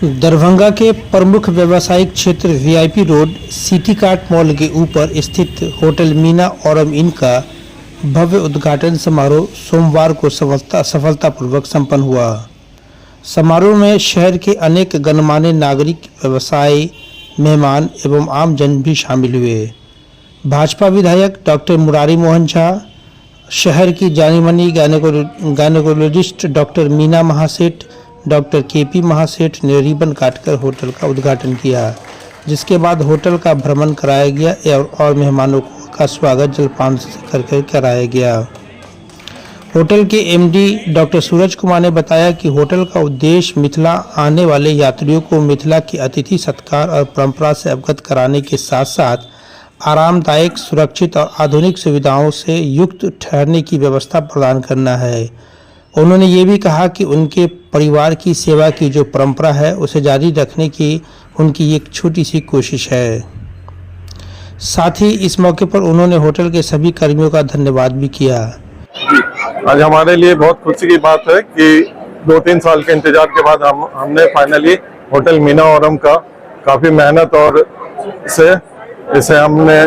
दरभंगा के प्रमुख व्यावसायिक क्षेत्र VIP road city cart mall के ऊपर स्थित होटल मीना औरम इन का भव्य उद्घाटन समारोह सोमवार को सफलतापूर्वक संपन्न हुआ। समारोह में शहर के अनेक गणमान्य नागरिक, व्यवसायी, मेहमान एवं आम जन भी शामिल हुए। भाजपा विधायक डॉक्टर मुरारी मोहन झा, शहर की जानी-मानी gynaecologist doctor Meena Mahaseth, doctor KP Mahaseth ने रिबन काटकर होटल का उद्घाटन किया, जिसके बाद होटल का भ्रमण कराया गया और मेहमानों का स्वागत जलपान करके कराया गया। होटल के एमडी डॉक्टर सूरज कुमार ने बताया कि होटल का उद्देश्य मिथिला आने वाले यात्रियों को मिथिला की अतिथि सत्कार और परंपरा से अवगत कराने के साथ साथ आरामदायक, सुरक्षित और आधुनिक सुविधाओं से युक्त ठहरने की व्यवस्था प्रदान करना है। उन्होंने ये भी कहा कि उनके परिवार की सेवा की जो परंपरा है उसे जारी रखने की उनकी एक छोटी सी कोशिश है। साथ ही इस मौके पर उन्होंने होटल के सभी कर्मियों का धन्यवाद भी किया। आज हमारे लिए बहुत खुशी की बात है कि 2-3 साल के इंतजार के बाद हमने फाइनली होटल मीना औरम का काफ़ी मेहनत और इसे हमने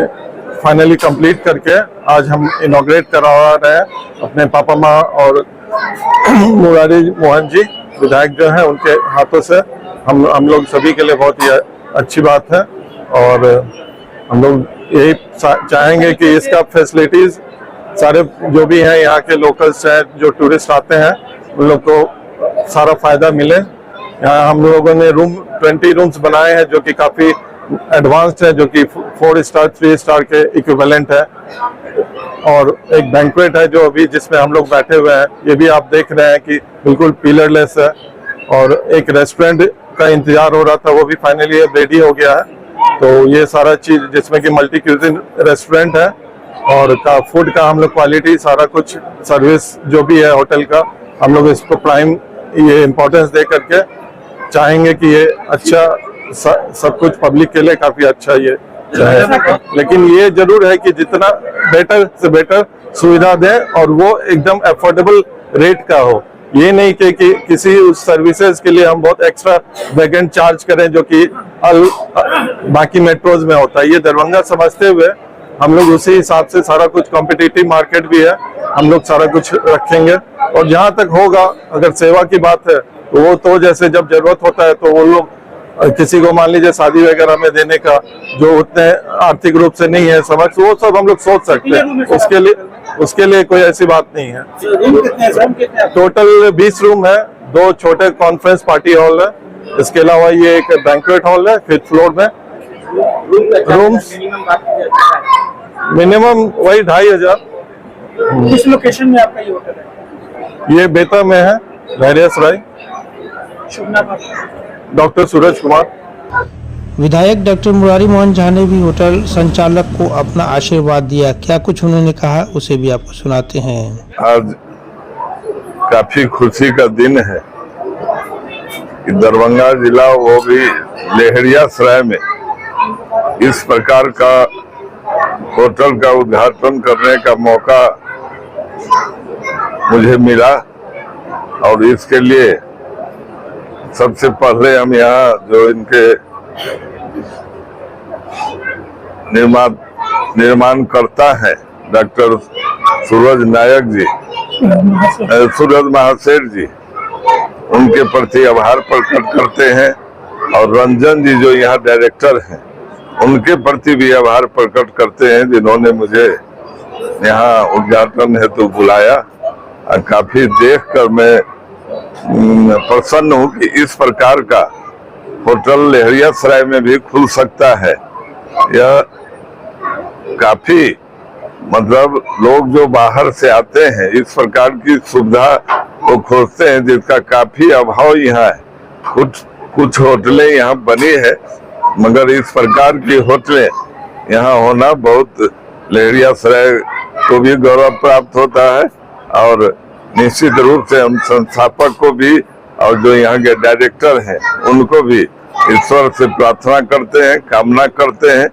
फाइनली कंप्लीट करके आज हम इनॉग्रेट करा रहे हैं। अपने पापा माँ और मुरारी मोहन जी विधायक जो हैं उनके हाथों से हम लोग सभी के लिए बहुत ही अच्छी बात है। और हम लोग यही चाहेंगे कि इसका फैसिलिटीज सारे जो भी हैं यहाँ के लोकल्स हैं, जो टूरिस्ट आते हैं, उन लोग को सारा फायदा मिले। यहाँ हम लोगों ने 20 रूम्स बनाए हैं जो कि काफ़ी एडवांस्ड है, जो कि 4 स्टार 3 स्टार के इक्विवेलेंट है। और एक बैंक्वेट है जो अभी जिसमें हम लोग बैठे हुए हैं, ये भी आप देख रहे हैं कि बिल्कुल पिलरलेस है। और एक रेस्टोरेंट का इंतजार हो रहा था, वो भी फाइनली रेडी हो गया है। तो ये सारा चीज जिसमें कि मल्टी क्यूजिन रेस्टोरेंट है और फूड का हम लोग क्वालिटी सारा कुछ सर्विस जो भी है होटल का, हम लोग इसको प्राइम ये इम्पोर्टेंस दे करके चाहेंगे कि ये अच्छा सब कुछ पब्लिक के लिए काफी अच्छा ये है। लेकिन ये जरूर है कि जितना बेटर से बेटर सुविधा दें और वो एकदम अफोर्डेबल रेट का हो। ये नहीं कि किसी उस सर्विसेज के लिए हम बहुत एक्स्ट्रा वैगन चार्ज करें जो कि बाकी मेट्रोज में होता है। ये दरभंगा समझते हुए हम लोग उसी हिसाब से सारा कुछ कॉम्पिटिटिव मार्केट भी है, हम लोग सारा कुछ रखेंगे। और जहाँ तक होगा, अगर सेवा की बात है तो वो तो जैसे जब जरूरत होता है तो वो लोग किसी को मान लीजिए शादी वगैरह में देने का जो उतने आर्थिक रूप से नहीं है समझ, वो सब हम लोग सोच सकते हैं। उसके लिए कोई ऐसी बात नहीं है। टोटल 20 रूम है, 2 छोटे कॉन्फ्रेंस पार्टी हॉल है, इसके अलावा ये एक बैंक्वेट हॉल है 5th फ्लोर में। रूम्स मिनिमम वही 2500। किस लोकेशन में आपका ये होटल है? ये बेता में है, धैर्यसराय। डॉक्टर सूरज कुमार। विधायक डॉक्टर मुरारी मोहन झा ने भी होटल संचालक को अपना आशीर्वाद दिया। क्या कुछ उन्होंने कहा उसे भी आपको सुनाते हैं। आज काफी खुशी का दिन है कि दरभंगा जिला, वो भी लहरियासराय में इस प्रकार का होटल का उद्घाटन करने का मौका मुझे मिला। और इसके लिए सबसे पहले हम यहाँ जो इनके निर्माण करता है डॉक्टर सूरज महासेठ जी, उनके प्रति आभार प्रकट करते हैं। और रंजन जी जो यहाँ डायरेक्टर हैं, उनके प्रति भी आभार प्रकट करते हैं जिन्होंने मुझे यहाँ उद्घाटन हेतु बुलाया। और काफी देखकर मैं प्रसन्न हूँ कि इस प्रकार का होटल लहरियासराय में भी खुल सकता है। यह काफी मतलब लोग जो बाहर से आते हैं इस प्रकार की सुविधा को खोजते हैं, जिसका काफी अभाव यहाँ है। कुछ होटलें यहाँ बनी है, मगर इस प्रकार की होटलें यहाँ होना बहुत लहरियासराय को भी गौरव प्राप्त होता है। और निश्चित रूप से हम संस्थापक को भी और जो यहाँ के डायरेक्टर हैं उनको भी ईश्वर से प्रार्थना करते हैं, कामना करते हैं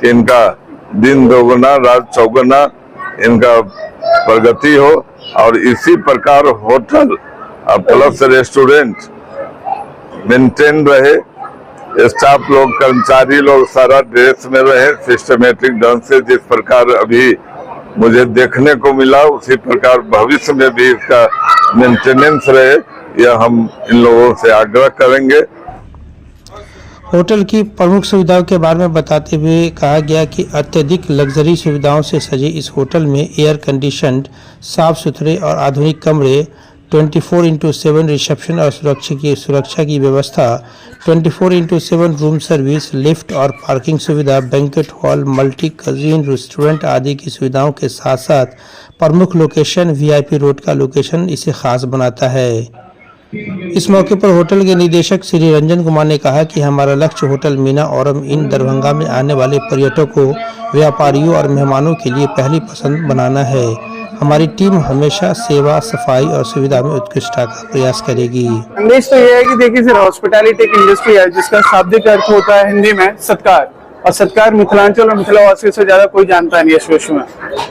कि इनका दिन दोगुना रात चौगुना इनका प्रगति हो। और इसी प्रकार होटल प्लस रेस्टोरेंट मेंटेन रहे, स्टाफ लोग, कर्मचारी लोग सारा ड्रेस में रहे, सिस्टमेटिक ढंग से। जिस प्रकार अभी मुझे देखने को मिला उसी प्रकार भविष्य में भी इसका मेंटेनेंस रहे, यह हम इन लोगों से आग्रह करेंगे। होटल की प्रमुख सुविधाओं के बारे में बताते हुए कहा गया कि अत्यधिक लग्जरी सुविधाओं से सजे इस होटल में एयर कंडीशनड, साफ सुथरे और आधुनिक कमरे, 24/7 रिसेप्शन और सुरक्षा की व्यवस्था, 24/7 रूम सर्विस, लिफ्ट और पार्किंग सुविधा, banquet hall, multi cousin, restaurant आदि की सुविधाओं के साथ साथ प्रमुख लोकेशन वीआईपी रोड का लोकेशन इसे खास बनाता है। इस मौके पर होटल के निदेशक श्री रंजन कुमार ने कहा कि हमारा लक्ष्य होटल मीना औरम इन दरभंगा में आने वाले पर्यटकों, व्यापारियों और मेहमानों के लिए पहली पसंद बनाना है। हमारी टीम हमेशा सेवा, सफाई और सुविधा में उत्कृष्टता का प्रयास करेगी। संदेश तो ये है कि देखिए, सिर्फ हॉस्पिटैलिटी एक इंडस्ट्री है जिसका शाब्दिक अर्थ होता है हिंदी में सत्कार, और सत्कार मिथिलांचल और मिथिलावासियों से ज्यादा कोई जानता नहीं है इस विश्व में।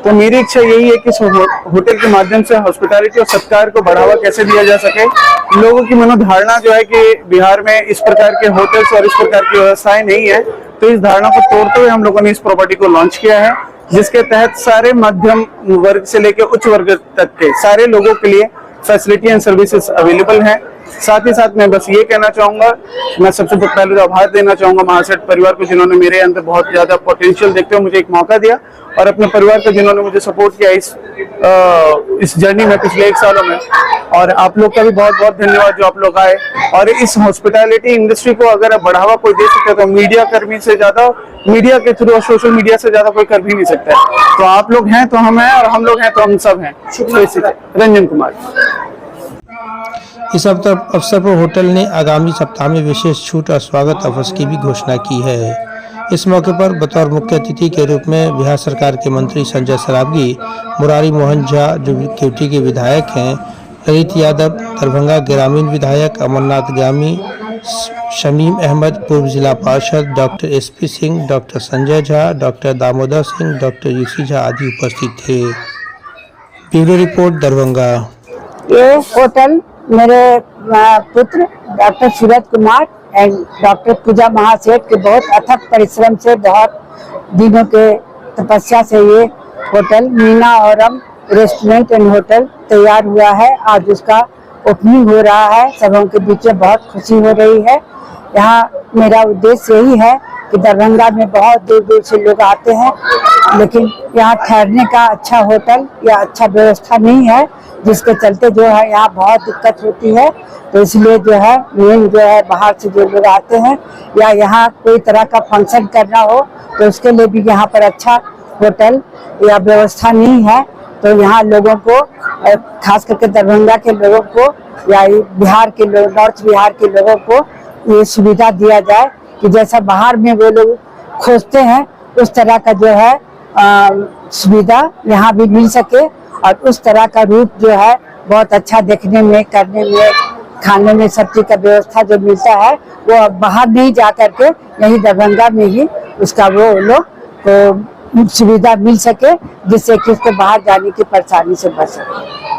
तो मेरी इच्छा यही है कि होटल के माध्यम से हॉस्पिटैलिटी और सत्कार को बढ़ावा कैसे दिया जा सके। लोगों की मनोधारणा जो है कि बिहार में इस प्रकार के होटल्स और इस प्रकार की व्यवस्थाएं नहीं है, तो इस धारणा को तोड़ते हुए हम लोगों ने इस प्रॉपर्टी को लॉन्च किया है, जिसके तहत सारे मध्यम वर्ग से लेकर उच्च वर्ग तक के सारे लोगों के लिए फैसिलिटी एंड सर्विसेज अवेलेबल हैं। साथ ही साथ मैं बस ये कहना चाहूंगा, मैं सबसे पहले तो आभार देना चाहूंगा महासेठ परिवार को, जिन्होंने मेरे अंदर बहुत ज्यादा पोटेंशियल देखते हुए मुझे एक मौका दिया, और अपने परिवार को जिन्होंने मुझे सपोर्ट किया इस जर्नी में पिछले 1 सालों में। और आप लोग का भी बहुत बहुत धन्यवाद जो आप लोग आए। और इस हॉस्पिटैलिटी इंडस्ट्री को अगर बढ़ावा कोई दे सकते तो मीडिया कर्मी से ज्यादा, मीडिया के थ्रू और सोशल मीडिया से ज्यादा कोई कर भी नहीं सकता है। तो आप लोग हैं तो हम हैं, और हम लोग हैं तो हम सब हैं। रंजन कुमार। इस अवसर पर होटल ने आगामी सप्ताह में विशेष छूट और स्वागत ऑफर्स की भी घोषणा की है। इस मौके पर बतौर मुख्य अतिथि के रूप में बिहार सरकार के मंत्री संजय सरावगी, मुरारी मोहन झा जो केवटी के विधायक हैं, ललित यादव दरभंगा ग्रामीण विधायक, अमरनाथ गामी, शमीम अहमद पूर्व जिला पार्षद, doctor SP Singh, doctor Sanjay Jha, doctor Damodar Singh, doctor UC Jha आदि उपस्थित थे। Bureau report Darbhanga. ये होटल मेरे पुत्र doctor Suraj Kumar and doctor Pooja Mahaseth के बहुत अथक परिश्रम से, बहुत दिनों के तपस्या से ये hotel Meena Aurum restaurant and hotel तैयार हुआ है। आज उसका ओपनिंग हो रहा है। सबों के बीच में बहुत खुशी हो रही है। यहाँ मेरा उद्देश्य यही है कि दरभंगा में बहुत दूर दूर से लोग आते हैं, लेकिन यहाँ ठहरने का अच्छा होटल या अच्छा व्यवस्था नहीं है, जिसके चलते जो है यहाँ बहुत दिक्कत होती है। तो इसलिए जो है मेन जो है बाहर से जो लोग आते हैं या यहाँ कोई तरह का फंक्शन करना हो तो उसके लिए भी यहाँ पर अच्छा होटल या व्यवस्था नहीं है। तो यहाँ लोगों को, खास करके दरभंगा के लोगों को या बिहार के लोग, नॉर्थ बिहार के लोगों को ये सुविधा दिया जाए कि जैसा बाहर में वो लोग खोजते हैं उस तरह का जो है सुविधा यहाँ भी मिल सके, और उस तरह का रूप जो है बहुत अच्छा देखने में, करने में, खाने में, सब चीज का व्यवस्था जो मिलता है वो अब बाहर नहीं जा करके यहीं दरभंगा में ही उसका वो लोग को सुविधा मिल सके, जिससे कि उसको बाहर जाने की परेशानी से बच सके।